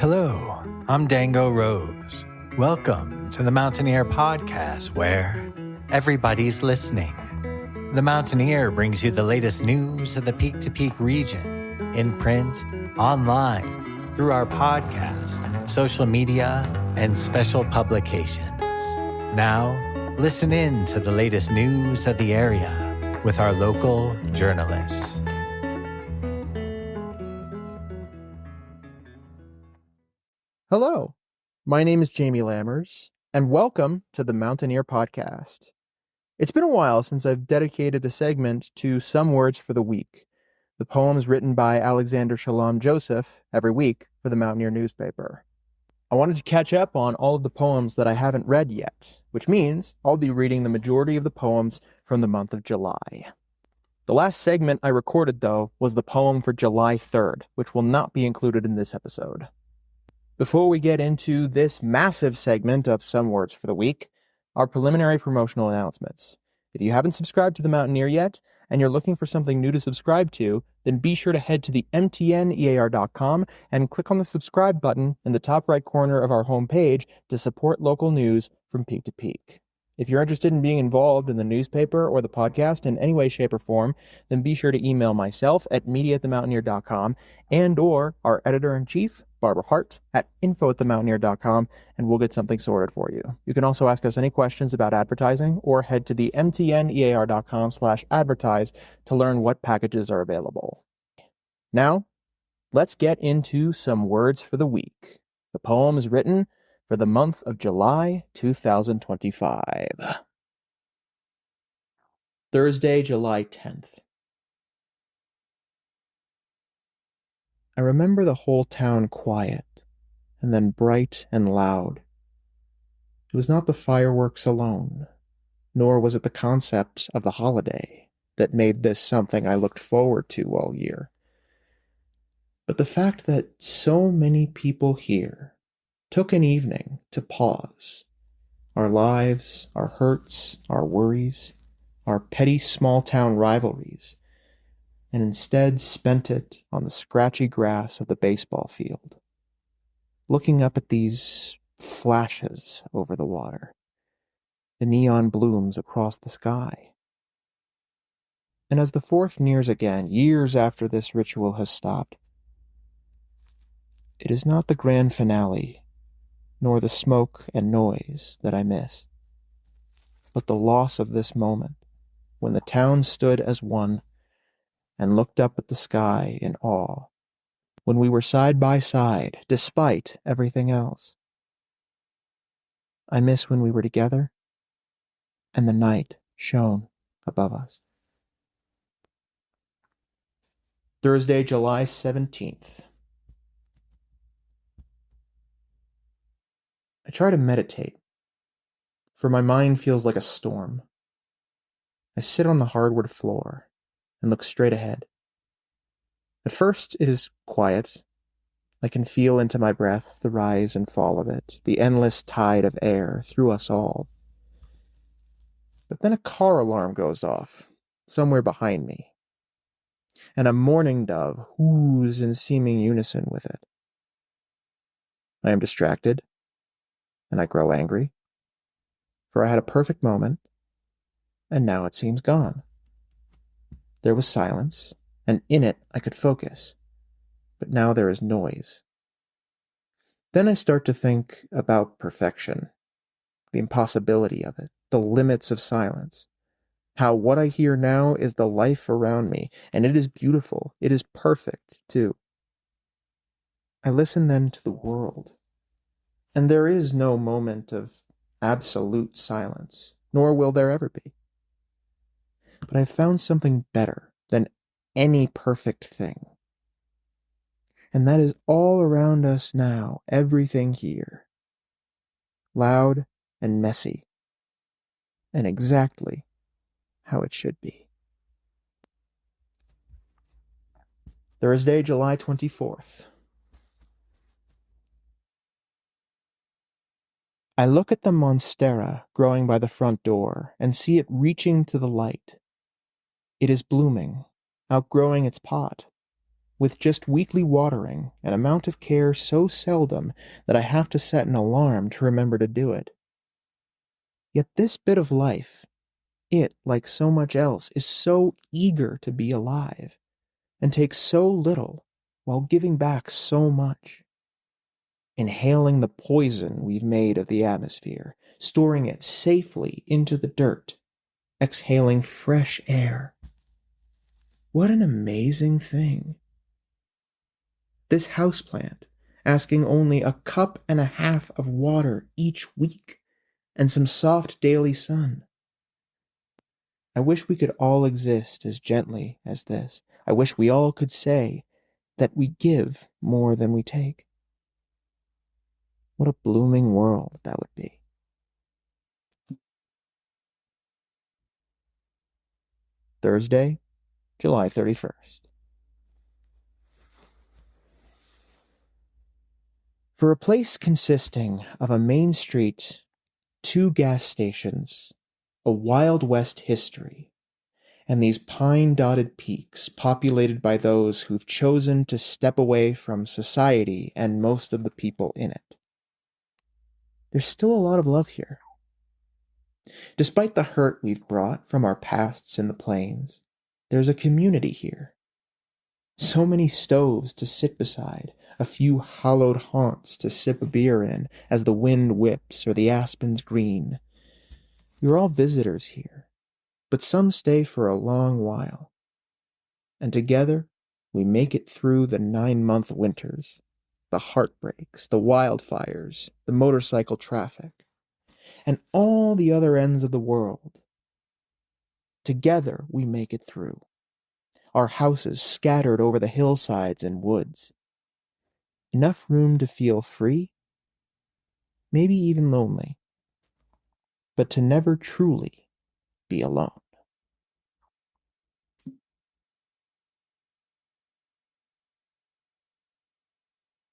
Hello, I'm Dango Rose. Welcome to the Mountaineer Podcast, where everybody's listening. The Mountaineer brings you the latest news of the Peak to Peak region, in print, online, through our podcast, social media, and special publications. Now, listen in to the latest news of the area with our local journalists. Hello, my name is Jamie Lammers, and welcome to the Mountaineer Podcast. It's been a while since I've dedicated a segment to Some Words for the Week, the poems written by Alexander Shalom Joseph every week for the Mountaineer newspaper. I wanted to catch up on all of the poems that I haven't read yet, which means I'll be reading the majority of the poems from the month of July. The last segment I recorded, though, was the poem for July 3rd, which will not be included in this episode. Before we get into this massive segment of Some Words for the Week, our preliminary promotional announcements. If you haven't subscribed to The Mountaineer yet, and you're looking for something new to subscribe to, then be sure to head to the mtnear.com and click on the subscribe button in the top right corner of our homepage to support local news from peak to peak. If you're interested in being involved in the newspaper or the podcast in any way, shape, or form, then be sure to email myself at media@themountaineer.com and or our editor-in-chief, Barbara Hardt, at info@themountaineer.com, and we'll get something sorted for you. You can also ask us any questions about advertising or head to the mtnear.com/advertise to learn what packages are available. Now, let's get into Some Words for the Week. The poem is written for the month of July 2025. Thursday, July 10th. I remember the whole town quiet, and then bright and loud. It was not the fireworks alone, nor was it the concept of the holiday that made this something I looked forward to all year, but the fact that so many people here took an evening to pause our lives, our hurts, our worries, our petty small-town rivalries, and instead spent it on the scratchy grass of the baseball field, looking up at these flashes over the water, the neon blooms across the sky. And as the 4th nears again, years after this ritual has stopped, it is not the grand finale nor the smoke and noise that I miss, but the loss of this moment when the town stood as one and looked up at the sky in awe, when we were side by side despite everything else. I miss when we were together and the night shone above us. Thursday, July 17th. I try to meditate, for my mind feels like a storm. I sit on the hardwood floor and look straight ahead. At first, it is quiet. I can feel into my breath the rise and fall of it, the endless tide of air through us all. But then a car alarm goes off, somewhere behind me, and a mourning dove whoos in seeming unison with it. I am distracted, and I grow angry, for I had a perfect moment, and now it seems gone. There was silence, and in it I could focus, but now there is noise. Then I start to think about perfection, the impossibility of it, the limits of silence, how what I hear now is the life around me, and it is beautiful, it is perfect, too. I listen then to the world, and there is no moment of absolute silence, nor will there ever be. But I've found something better than any perfect thing. And that is all around us now, everything here. Loud and messy, and exactly how it should be. Thursday, July 24th. I look at the monstera growing by the front door and see it reaching to the light. It is blooming, outgrowing its pot. with just weekly watering, an amount of care so seldom that I have to set an alarm to remember to do it. Yet this bit of life, it, like so much else, is so eager to be alive, and takes so little while giving back so much. Inhaling the poison we've made of the atmosphere, storing it safely into the dirt, exhaling fresh air. What an amazing thing. This houseplant, asking only a cup and a half of water each week, and some soft daily sun. I wish we could all exist as gently as this. I wish we all could say that we give more than we take. What a blooming world that would be. Thursday, July 31st. For a place consisting of a main street, 2 gas stations, a Wild West history, and these pine-dotted peaks populated by those who've chosen to step away from society and most of the people in it, there's still a lot of love here. Despite the hurt we've brought from our pasts in the plains, there's a community here. So many stoves to sit beside, a few hallowed haunts to sip a beer in as the wind whips or the aspens green. We're all visitors here, but some stay for a long while. And together, we make it through the 9-month winters, the heartbreaks, the wildfires, the motorcycle traffic, and all the other ends of the world. Together, we make it through. Our houses scattered over the hillsides and woods. Enough room to feel free, maybe even lonely, but to never truly be alone.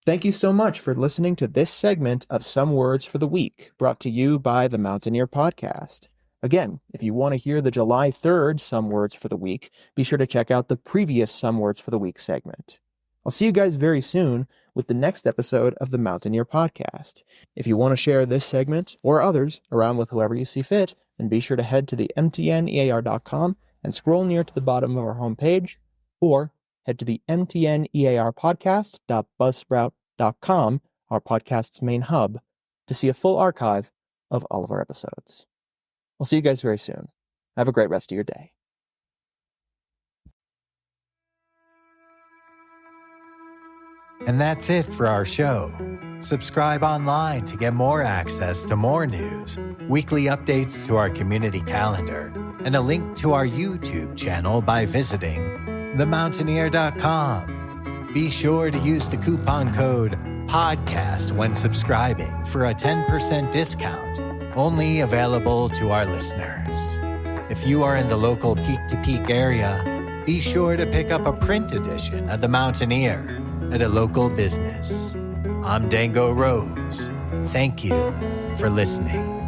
Thank you so much for listening to this segment of Some Words for the Week, brought to you by the Mountaineer Podcast. Again, if you want to hear the July 3rd Some Words for the Week, be sure to check out the previous Some Words for the Week segment. I'll see you guys very soon with the next episode of the Mountaineer Podcast. If you want to share this segment or others around with whoever you see fit, then be sure to head to the mtnear.com and scroll near to the bottom of our homepage, or head to the mtnearpodcast.buzzsprout.com, our podcast's main hub, to see a full archive of all of our episodes. I'll see you guys very soon. Have a great rest of your day. And that's it for our show. Subscribe online to get more access to more news, weekly updates to our community calendar, and a link to our YouTube channel by visiting themountaineer.com. Be sure to use the coupon code PODCAST when subscribing for a 10% discount, only available to our listeners. If you are in the local peak-to-peak area, be sure to pick up a print edition of The Mountaineer at a local business. I'm Dango Rose. Thank you for listening.